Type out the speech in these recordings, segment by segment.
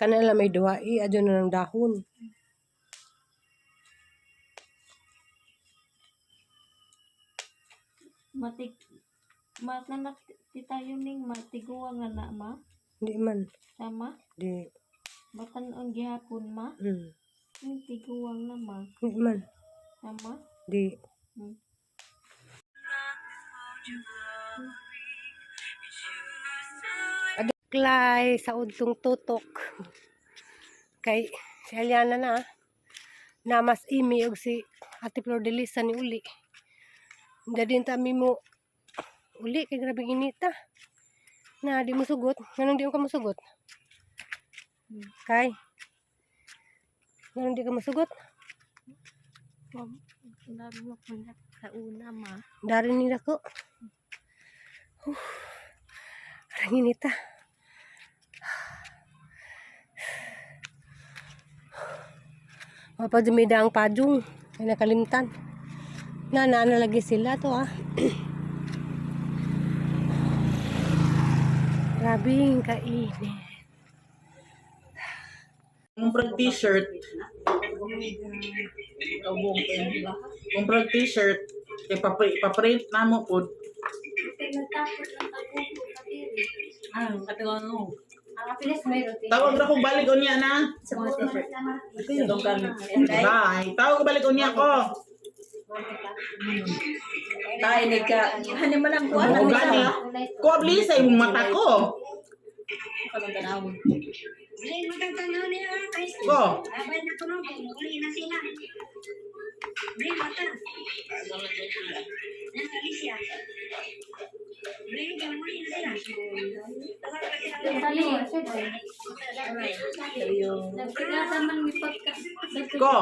Kanala may duwai, adyo na ng dahon. Matanak ti tayo ning matiguang nga na ma. Hindi man. Sama? Di. Batan ang gihapon ma. Tiguang na ma. Hindi man. Sama? Di. Aduklay sa udtong tutok. Kay si Aliana na. Na mas imi og si Ate Flor de Lisa ni uli. Dadin tami mo uli kay grabe inita. Na di mo sugot. Nganong di mo ka masugot? Kay. Nganong di ka masugot? Lalo mo punta sa una ma. Dari nila ko. Arang inita. Mapadumida ang padung. Ay nakalimtan. Nalagi sila to ah. Grabing kainit. Comprang t-shirt. Comprang t-shirt. Kaya paprint na mo po. Tawag na kong balik o niya na. Bye. Tawag ko balik o niya ko. Tayo nagka. Hani mo lang kuha. Oo, gani. Kuwabli sa imong mata ko. Ko. Ko.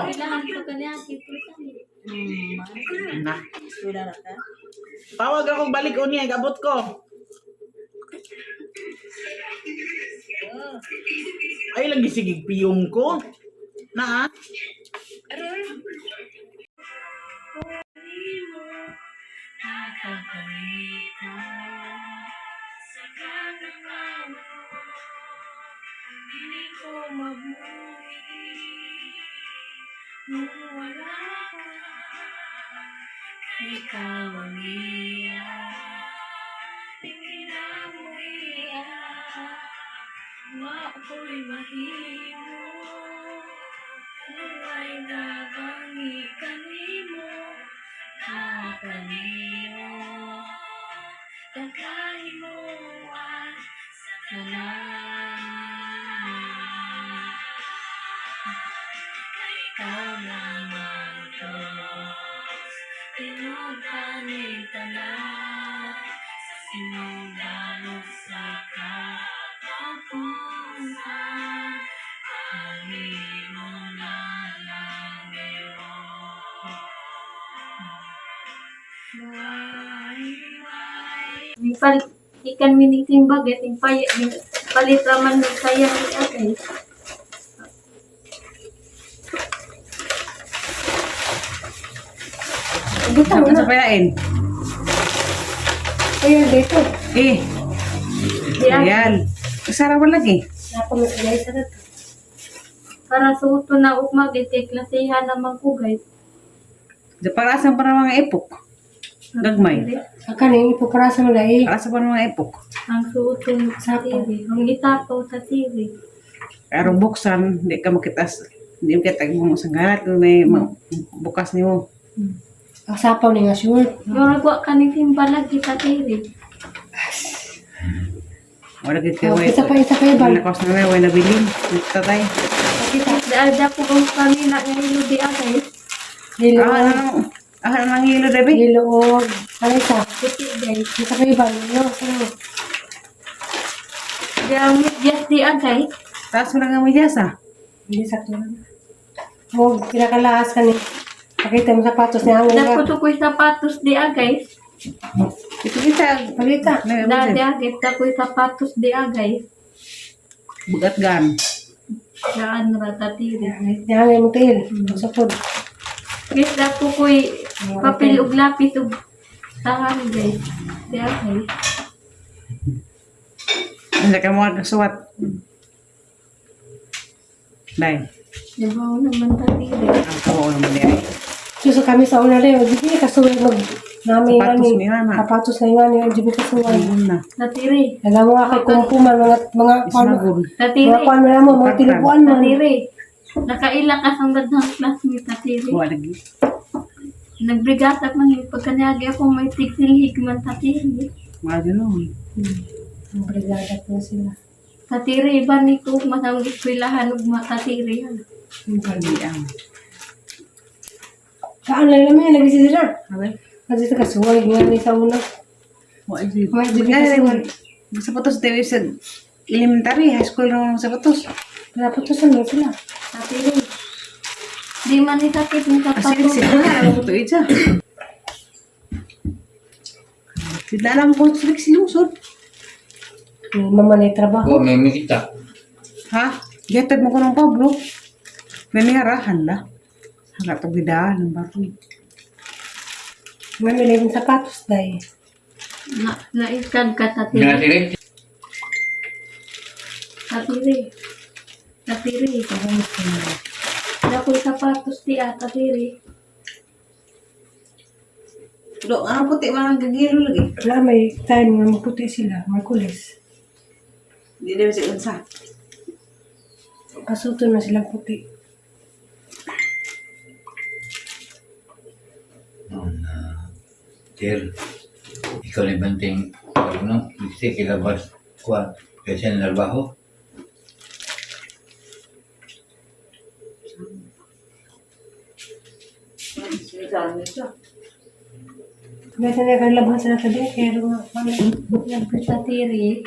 Na. Tawag akong balik o niya. Gabot ko. Ay, lagi sigig piyong ko. Na, ah? Ikaw ang iyan, tingin mo iyan, ako'y mahimo, buhay na bangi kanimo, na kanimo, kakahimuan sa kanan. Ikaw naman Diyos, tinughanin tanan, sinundan sa katapusan, kanino na lang ngayon. Ikan miniting baget, palit raman ng sayang ni ate. Saan sa payain? Ayan dito. Ayan. Sarawan lagi. Napamagay sa dito. Para suto na ukmag, klasihan naman ko guys. Para saan pa ng mga epok? Gagmay. Kanin ipuprasa mo dai. Para saan pa ng mga epok? Ang suto sa TV. Ang itapaw sa TV. Pero buksan, hindi ka makitas. Hindi mo kita mo sa galat. May bukas niyo. Sapaw ni nga sure. Yung nagwa ka ni Timbalag sa TV. Wala kita way. Isa pa ibang. Nakos na may nabilin. Tatay. Ada po kung kanina ngayon di agay. Hilo. Nang hilo, Debbie? Hilo o. Ano isa? Puti guys. Isa pa ibang. Yang medyas di agay. Taas mo lang ang medyasa. Hindi sakto lang. O, kinakalaas ka ni. Pakita mo sapatos niya. Dapat ko sapatos di agay. Ito kita. Palita. Dadi agay. Dapat sapatos di agay. Bugat gan. Saan rata TV. Yan mo tail. Masapod. Guys, dapat ko'y papel ug lapis ug tahan guys. Di agay. Hindi ka mo kasuwat. Dahil, Dibaw naman tatiri. ang kawaw naman niya. Suso kami sa una rin. Hindi kasuway mag namin Sapatos ani. ni Mama. Sapatos na nga niya. Hindi kasuway. Ayun na. Tatiri. Alam mo nga kay kumpuman mga Ismagol. Tatiri. mga kuan mo na mo, mga tinubuan mo. Tatiri. Nakaila ka sa gandang classmate tatiri. Buwa lagi. Nagbrigatak man yung pagkanyagi ako may tigsilhig man tatiri. Mga gano'n. Ang brigada po sila. Tatiri, iba ni ko masang ispilahan ug matatiri yan. Hindi ang. Saan lang naman lagi sila. Abay. Kasi sa kasuway nga ni sa una. Buwa lagi. May hindi kasuway. Sapatos tayo sa elementary, high school ng sapatos. Naputusan mo sila. Tatiri. Di man ni sakit mo Kasi sapatos. sila, alam ko ito isa. Sila alam ko sila silusod. Mama na trabaho. Kung may makita. Ha? Gatad mo ko ng Pablo. Nanirahan la. Hanggang ito bidaan ng baroy. Mami lang yung sapatos dahil. Naikad ka tatiri. Natiri. Tatiri. Tatiri. Nakoy sapatos ti tatiri. Lo, ang puti ba ang gagiro lagi? Wala may time nga maputi sila. Makulis. Hindi na siya unsa. Pasuto na silang puti. Sir, ikaw ni Banting, ano, kasi kilabas ko kasi na trabaho. Gaya na kang labas na sa din. Kaya nga kami. Tatiri.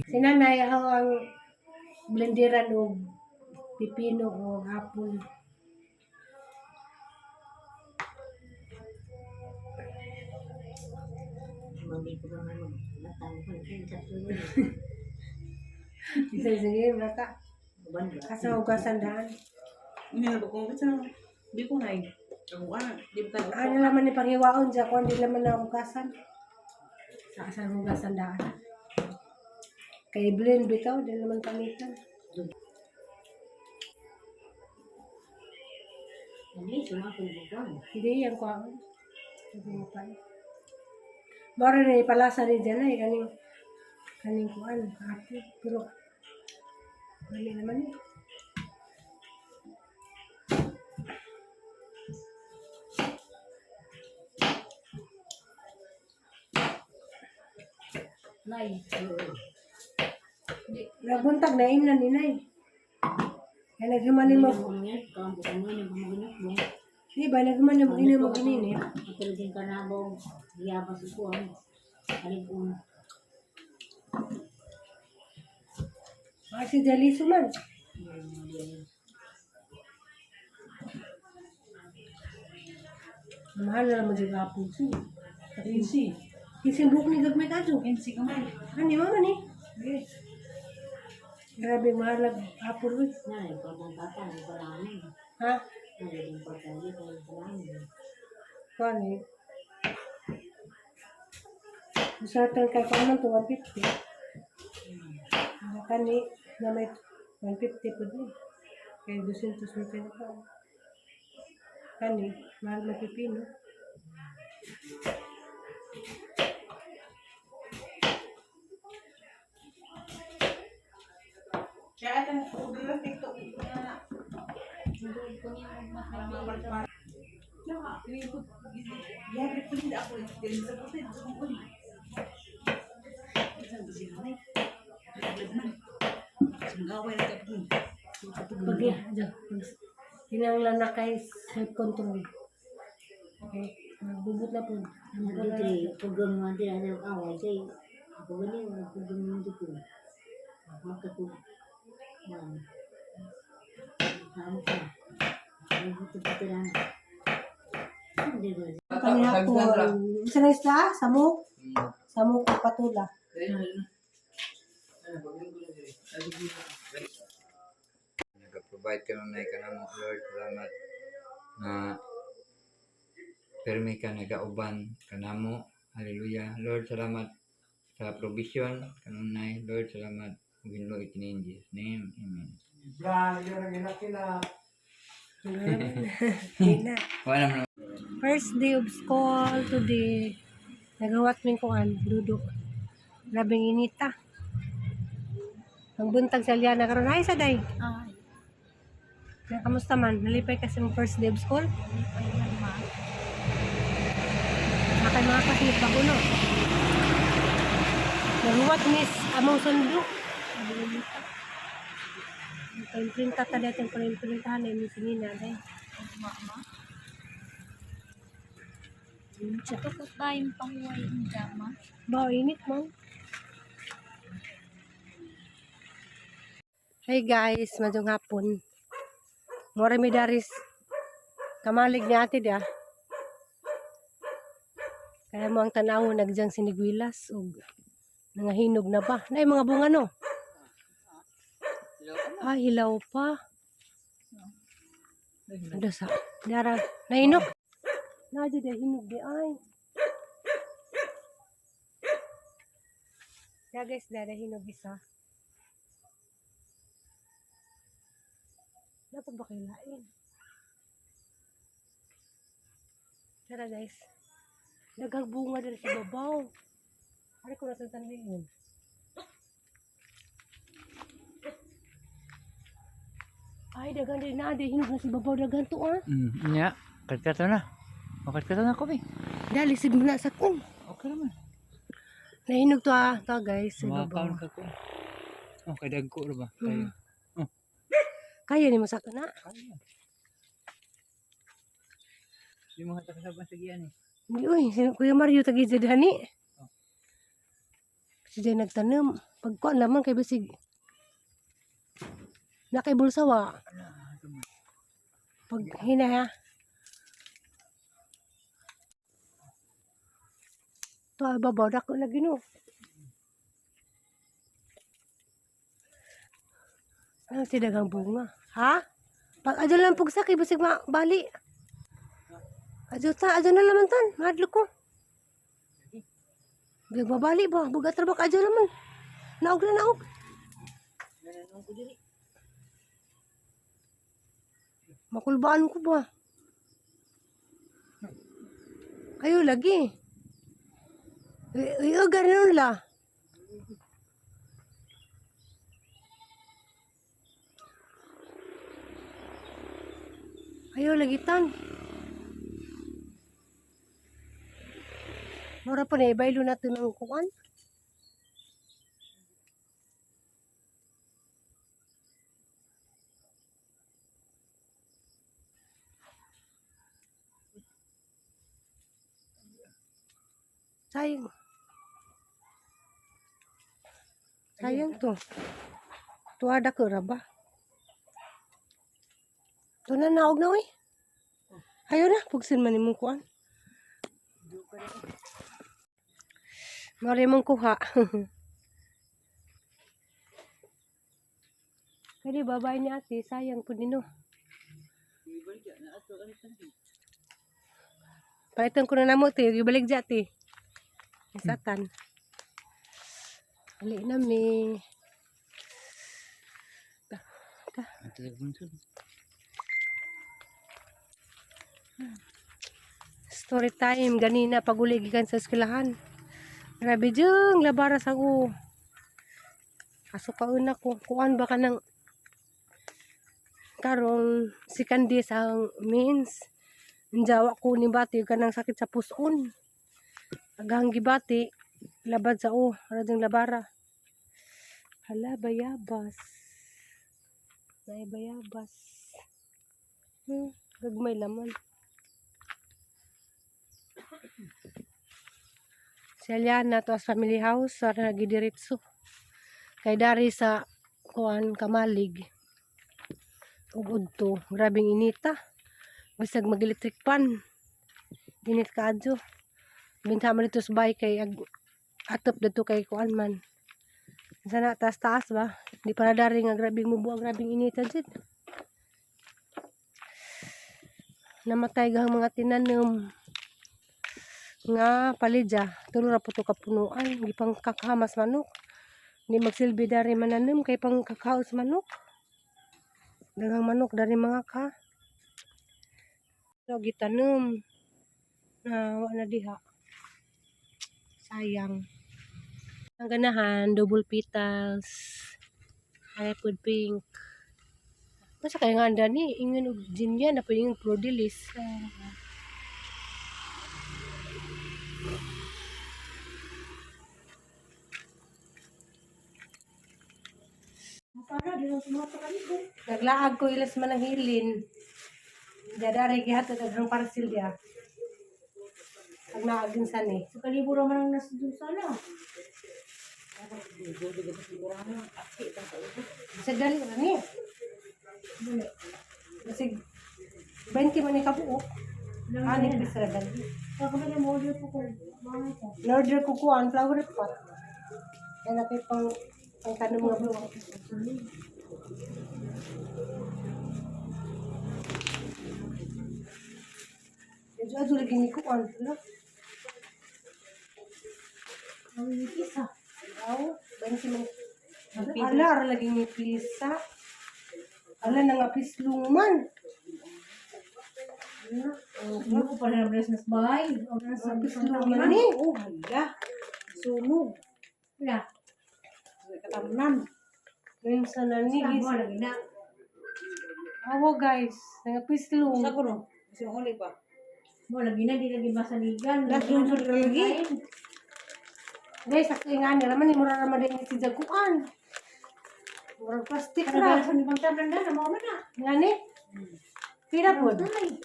Si nanay ako ang blenderan o pipino o apple. Sige, mata. Kasahugasan daan. Hindi na ba kung kasi di ko na ang wala. Di ba tayo. Ano naman ni panghiwaon dyan kung hindi naman na hugasan. Sa kasahugasan daan. Kay blend bitaw, di naman pamitan. Hindi, yan ko ako. Hindi mo pa. Mara na ipalasa rin dyan ay kaning kuan, kape. Pero, mali naman eh. Nagbuntag na im na ni Nay. Kaya naghimanin mo. Di ba, naghimanin mo ina mo ganini. Si Jaliso man. Mahal na naman yung apple siya. Easy. Kasi buhok ni gagmay ka to. Easy ka man. Ano mama ni? Grabe mahal ang apple rin. Ha? Kani? Usatan kay kung naman to 150. Kani na may 150 po din. Kaya 200 mo kayo pa. Kani, mahal na pipino. Kaya ito, ulo TikTok. Hinanglan na kay self-control. Okay, magbubot na po. Pegang nanti ada awal saya apa benda pegang itu tu maka tu mana sama itu pikiran dia Kami hapon. Isa na isla? Samok? Samok o patula. Nag-provide ka nung ka na mo, Lord, salamat na permi ka nagauban ka na mo. Hallelujah. Lord, salamat sa provision kanunay. Lord, salamat Ginoo itinin Jesus name. Amen. Hindi na. Wala naman. First day of school today. Nagawat min kuan, dudok. Labing inita. Ang buntag sa Liana karon ay sa day. Ay, Kamusta man? Nalipay kasi mo first day of school? ay naman. Nakay mga kasilip pa ko no. Naruwat miss among sundo. Printa ta dati yung printahan na yung sinina day. Mama. Tukot ba yung pangway ng drama? Ba, init man. Hey guys, madung hapon. Mora mi daris kamalig ni ate dia. Kaya mo ang tanawon nagjang sinigwilas ug nangahinog na ba? Nay mga bunga no. Ah, hilaw pa. Ano sa? Dara, nahinog. Nadyo day hinog di ay. Ya guys, dara hinog isa. Dapat ba kayo lain? Tara guys. Dagang bunga dali sa babaw. Ari ko natin tanlingin. Ay, dagan din na. Di hinog na si babaw. Dagan to ah. Nya, katkato na. Katkato na ko be. Dali, sig mo na sa kun. Okay naman. Nahinog to ah. To guys, si Mga babaw. kaon ka ko. Oh, kadag ko ra ba? Hmm. Kayo. Kaya ni mo sa na. Di mo hata kasaban sa giyan eh. Hindi, uy. Kuya Mario, tagizid hani. Si Jay nagtanam. Pagkuan lamang kay basig. Nakay bulsawa. Pag hina ha. Ito ay babaw. Dako lagi no. Ano si dagang bunga? Ha? Pag adyo lang pugsa kay basig bali. Adyo na laman tan. Mahadlo ko. Big babali ba? Bugat ra ba ka adyo naman. Naog na naog. Makulbaan ko ba? Ayo lagi. Iyo ganun la. Ayo lagi tan. Mura pa na ibaylo natin ang kuan. Sayang. Sayang to. Tuwada ko ra ba? Ito na naog na uy. Ayaw na. Pugsin man imong kuan. Mari mong kuha. Kaya babay ni ate. Sayang po nino. Palitan ko na namo te. Ibalik dyan te. Isatan. Hali na mi. Story time. Ganina paguligikan sa eskwelahan. Grabe jeng. Labaras ako. Kaso kauna ko. Kuan ba ka ng karong si Candice ang means. Jawa ko ni bati ka ng sakit sa puson. Agang gibati. Labad sa radang labara. Hala, bayabas. May bayabas. Gagmay laman. Si Aliana to as family house. Sara nagidiritso. Kay dari sa kuan kamalig. Ugod to. Grabing inita. Bisag mag-electric pan. Init ka adyo. Binta man dito sa bahay kay atop dito kay kuan man. Sana taas-taas ba? Di pa na dari nga grabing mubuang grabing inita dyan. Namatay gahang mga tinanom. Nga palidya. Tulo ra po ito kapunuan. Di pang kakahamas manok. Ni magsilbi dari mananim kay pang kakao sa manok. Daghang manok dari mga ka. So gitanom na wala diha. Sayang. Ang ganahan double petals. Hyacinth pink. Masa kaya nga anda ni ingin og ginya na pwedeng Flordelis. Naglaag ko ilas man ang hilin. Dadari gihatod ang parcel dia. Pag naagin sa ni. Sa kaliburo man ang nasa doon sana. Sa dali na ni. Dali. Kasi 20 man ni kabuok. Ani pisa dali. Ako na yung order po ko. Mga ito. Order ko kuan flower pot. Kaya na kay pang tanong mga buwan. Medyo ato lagi ni kuan. Ang isa. Aw, 20 man. Ala, ara lagi ni pisa. Ala na nga pislong man. Ano ko pala na business bay? O na sa Pislong man ni. Oh, hala. Sunog. Wala. Katamnan. Ngayon sa nani. Mo lagi na. Awa guys, nga pislong. Sa kuno. Kasi uli pa. Mo lagi na di lagi basaligan. Lagi. Guys, sakto nga ni raman ni mura raman din si jaguan. Mura plastic Kada ra. sa ni pagtablan na mo man na. Ngani? Pira po. Ay,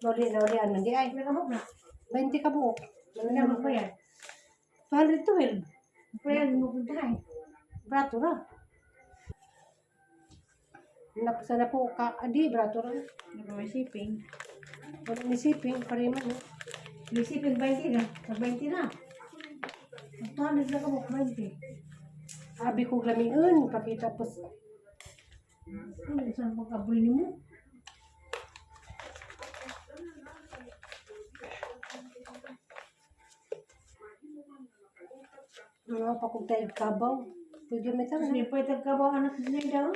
Nori ano di ay. wala mo na. 20 ka buok. Wala mo pa yan. 212. Kaya mo puntahan. Brato ra. Napasa na po ka. Adi, brato ra. May shipping. Wala ni siping, pariman. May shipping 20 na. Sa 20 na. Magpahanap na ka mo 20. Abi ko lamingon, pakita po sa. Ano saan magkabuli mo? Mga pakugtayag kabaw. Pwede may tama Hindi na. pa itag ka ba anak niya daw?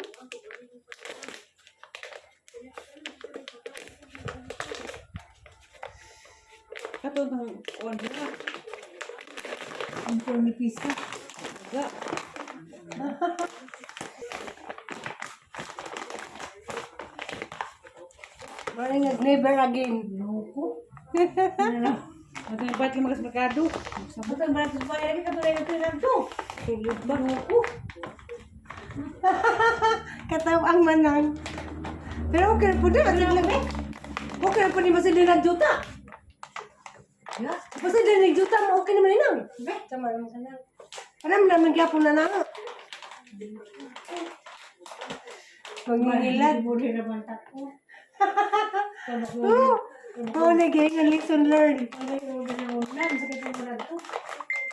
Kato ng kuan dira. Ang po ni Pisa. Ga. Maring never again. Loko. Ato yung ba't magas merkado. Sabot ang baratos ba? Lagi ka tulay ng tinan to. Tulog ba? Loko. Kataw ang manang. Pero okay na po din. Okay na po ni Basil na juta. Ya. Basil na juta mo okay naman inang. Sama naman ka na. Alam naman gyapon na na. Magngilad. Buli naman tako. Oo. Oo, naging ang lesson learned. Ano yung ulan? Sakit ang ulan to.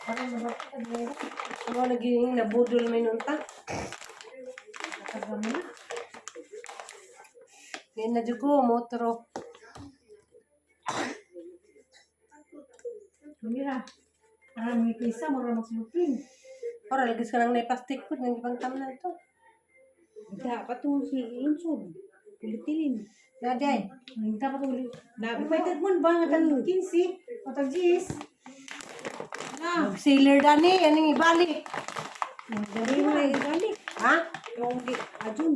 Parang nabapit ang ulan. Oo, naging nabudol may nunta. Nakagam na. Yan na dyan ko, motoro. Kumira. Parang may Pisa, mura magsulupin. Para lagis ka lang na plastic food, nang ibang tam na ito. Da pa to si Insun. Pilitilin. Naday. Nagta pa tuloy. Na May tagmon ba nga tag 15 o tag 10? Na. Sailor dani, yan yung ibalik. Dari mo na ibalik. Ha? yung di ajun.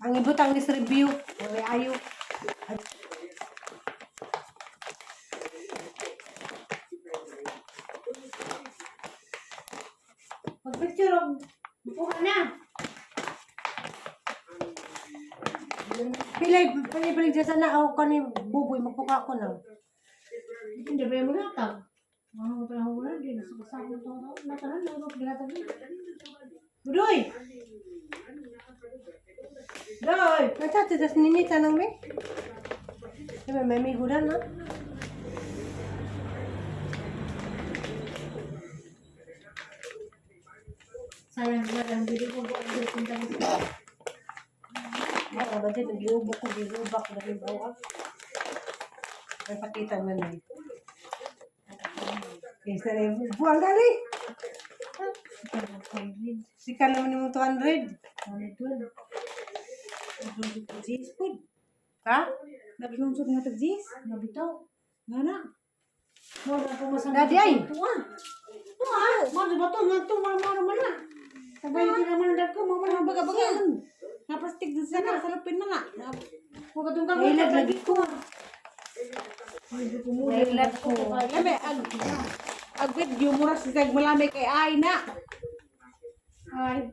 Ang ibutang is review. May ayo. Pag-picture o bukuha na. Pilay, balik dyan sana ako kani buboy, magpuka ko na. Hindi ba yung mga Ano pa ako na din sa kasama to. Natanan na ako ginatag. Budoy. Doy. Nagtati, tas ninita nang may. Diba, may migudan na. Sayang ba ang video ko ang punta nito. Mga ba dyan, nag-iubok ko, nag-iubak, nag-iubak. May pakita mo na eh. Yes, na rin. Buwang gali! Sikan naman yung 200. Jis po. Ha? Naglungsod nga tag jis. Nabitaw. Nga na. Mo na ko masang. Dadi ay. Tuwa. Tuwa. Mo na bato nga to mara mana. Sabay ti naman dag ko mo man baga-baga. Nga plastic din sa salupin na nga. Ko kadung ka. Nailag lagi ko. Nailag ko. Labi, ag video mura si Tag malami kay ay na. Ay.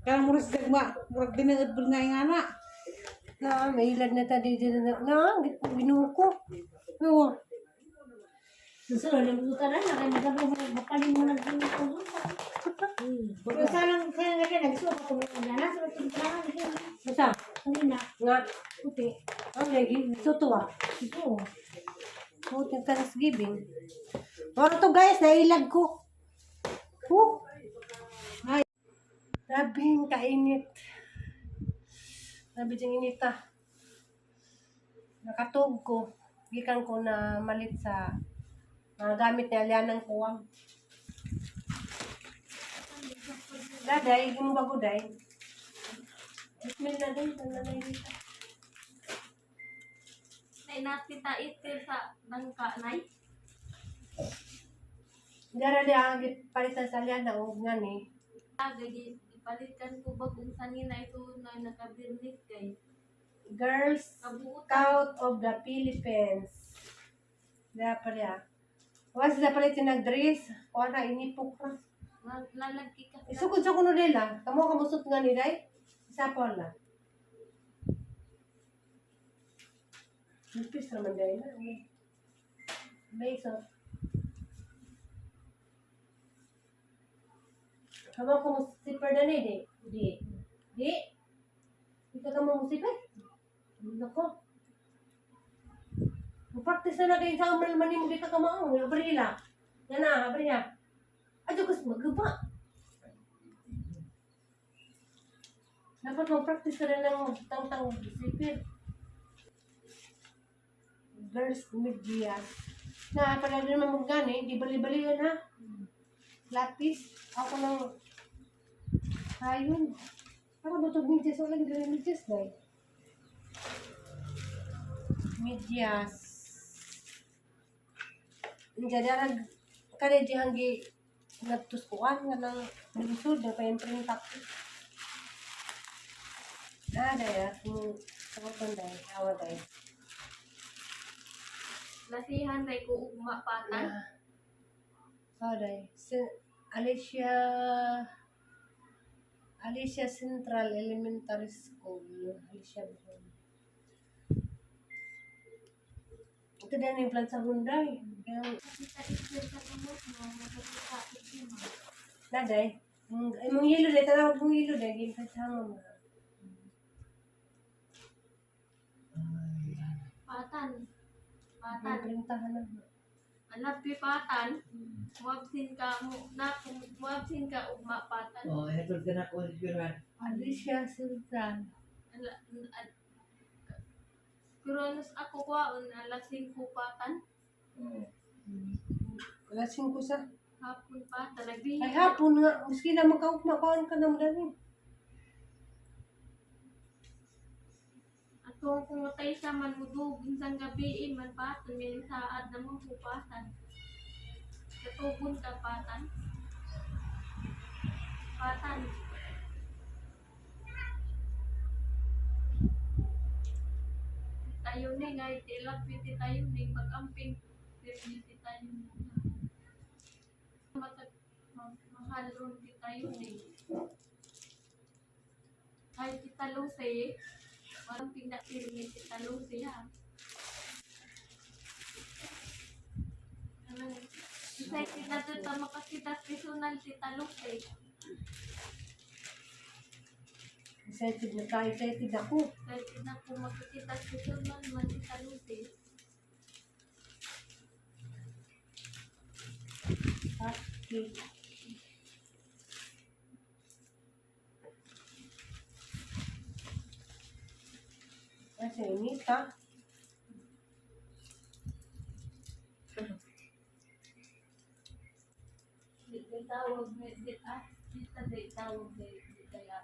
Kaya mura si Tag murag dinaad bul nga na. Na, may ilad na tadi dito na. Binuko. Oo. Susunod na buta na kay magabi mo mapalin mo nag ko. Pero sarang kaya nga nagsuot ko mo na sa tindahan ni. Basta. Kanina. Nga. Puti. Ang lagi. Tutuwa. Ito. Oh, yung Thanksgiving. Ano to guys, nailag ko. Ay. Grabing kainit. Grabe diyang init ah. Nakatog ko. Gikan ko na malit sa mga gamit ni Alianang Kuwang. Daday, yung bago day. Ismail na din, nanay dito. Nay natita itil sa bangka nay. Dara di ang palitan sa Aliana o nga ni. Gadi ipalitan ko bagong sanina ito na nakabirnit kay Girl kabuutan. Scout of the Philippines. Dara pa rin. Once na palit yung nag-dress, o na, inipok na. Lalagki ka. Isugod sa kuno nila. Kamo kamusot nga ni Day. Isa po na. Nipis naman Day na. Beso. Kamo kamusipper na ni Day. Di. Di ka kamo musipper? Nako. Mag-practice na kayo sa amal mani mo di ka kamaong. Abri nila. Yan na, abri niya. Adyo kas magaba. Dapat mag-practice ka rin ng tang-tang sipir. Girls medias. Na, pala din naman magani, di bali-bali yun ha. Lapis. Ako ng ayun. Ako ba ito medias? Wala gano'n medias na eh. Medias. Hindi darag kaya di hanggi nagtuskuan nga ng lisod na pa yung print up. Daya, kung sakot day, awa day. Lasihan day ko ugma patan. Awa day. Alicia Central Elementary School. Alicia Buhon. Ito din yung plan sa Hyundai. Kaya, Kita itil sa kamot mo magkakita itil mo. naday. Mong hilo day, tanawag mong hilo day. Ginkasama mo. Patan. Patan. Pagprintahan na. Alapi patan. Muabsin ka mo na muabsin ka ugma patan. Oh, ito ka na ko siguro. Alicia Central. Kuronos ako kwaon alasing ko patan. Alasing ko sa. Hapon pa talabi. Ay hapon nga. Maski na magkaukma, kawan ka naman dali. Ato kung matay sa man mudug isang gabi man patan may saad na mo pupatan. Katubon ka patan. Patan. Tayo ni ngay tilap piti tayo ni pag-amping piti tayo ni. Mahal ron di tayo ni. Ay kita lusi. Walang pinakirmi kita lusi ha. Isay kita dito makakita personal kita lusi. Excited na tayo. Excited ako. Kahit na po makikita personal man kita lusi. Okay. Kasi init ha. itawag, di tawag, di kaya